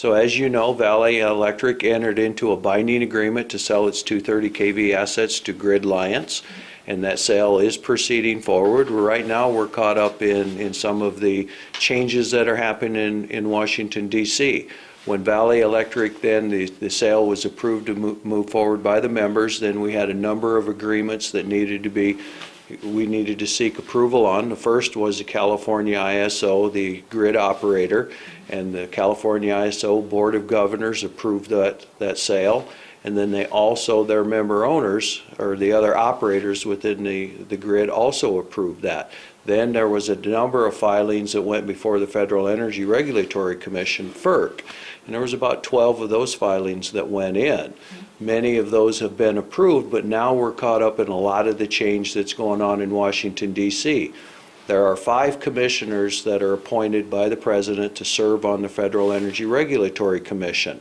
So as you know, Valley Electric entered into a binding agreement to sell its 230 kV assets to Grid Alliance, and that sale is proceeding forward. Right now we're caught up in some of the changes that are happening in Washington, D.C. When Valley Electric, then the sale was approved to move forward by the members, then we had a number of agreements that we needed to seek approval on. The first was the California ISO, the grid operator, and the California ISO Board of Governors approved that sale. And then they also, their member owners, or the other operators within the grid, also approved that. Then there was a number of filings that went before the Federal Energy Regulatory Commission, FERC, and there was about 12 of those filings that went in. Many of those have been approved, but now we're caught up in a lot of the change that's going on in Washington, D.C. There are 5 commissioners that are appointed by the President to serve on the Federal Energy Regulatory Commission.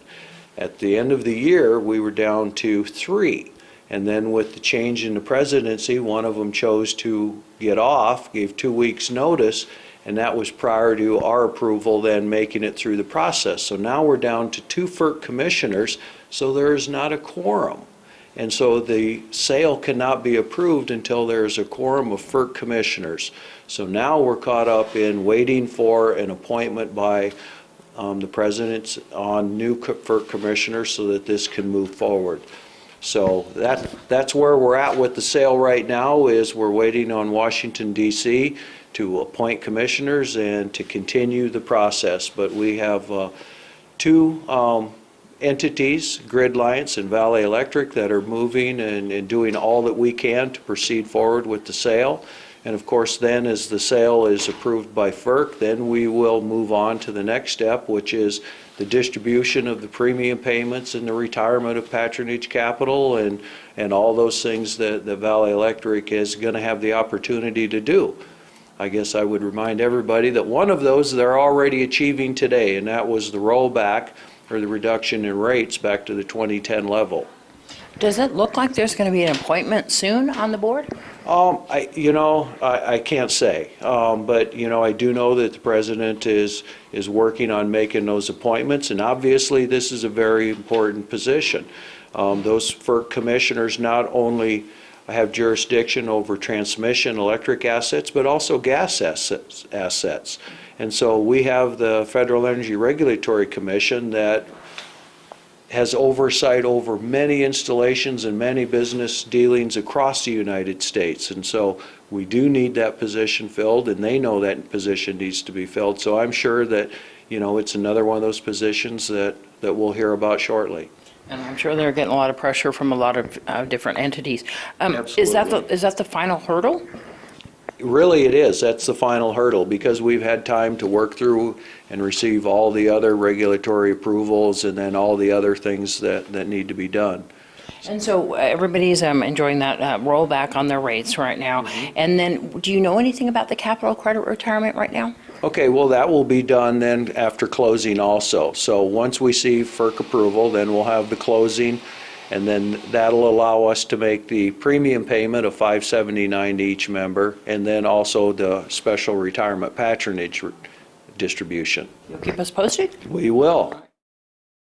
At the end of the year, we were down to 3. And then with the change in the presidency, one of them chose to get off, gave 2 weeks notice, and that was prior to our approval then making it through the process. So now we're down to 2 FERC commissioners, so there is not a quorum. And so the sale cannot be approved until there is a quorum of FERC commissioners. So now we're caught up in waiting for an appointment by the President on new FERC commissioners so that this can move forward. So that's where we're at with the sale right now, is we're waiting on Washington, D.C. to appoint commissioners and to continue the process. But we have 2 entities, Grid Alliance and Valley Electric, that are moving and doing all that we can to proceed forward with the sale. And of course then, as the sale is approved by FERC, then we will move on to the next step, which is the distribution of the premium payments and the retirement of patronage capital and all those things that Valley Electric is going to have the opportunity to do. I guess I would remind everybody that one of those they're already achieving today, and that was the rollback or the reduction in rates back to the 2010 level. Does it look like there's going to be an appointment soon on the board? I can't say, but I do know that the President is working on making those appointments, and obviously this is a very important position. Those FERC commissioners not only have jurisdiction over transmission electric assets, but also gas assets. And so we have the Federal Energy Regulatory Commission that has oversight over many installations and many business dealings across the United States. And so we do need that position filled, and they know that position needs to be filled. So I'm sure that, it's another one of those positions that we'll hear about shortly. And I'm sure they're getting a lot of pressure from a lot of different entities. Absolutely. Is that the final hurdle? Really it is. That's the final hurdle, because we've had time to work through and receive all the other regulatory approvals and then all the other things that need to be done. And so everybody's enjoying that rollback on their rates right now. Mm-hmm. And then do you know anything about the capital credit retirement right now? Okay, well that will be done then after closing also. So once we see FERC approval, then we'll have the closing, and then that'll allow us to make the premium payment of $579 to each member, and then also the special retirement patronage distribution. You'll keep us posted? We will.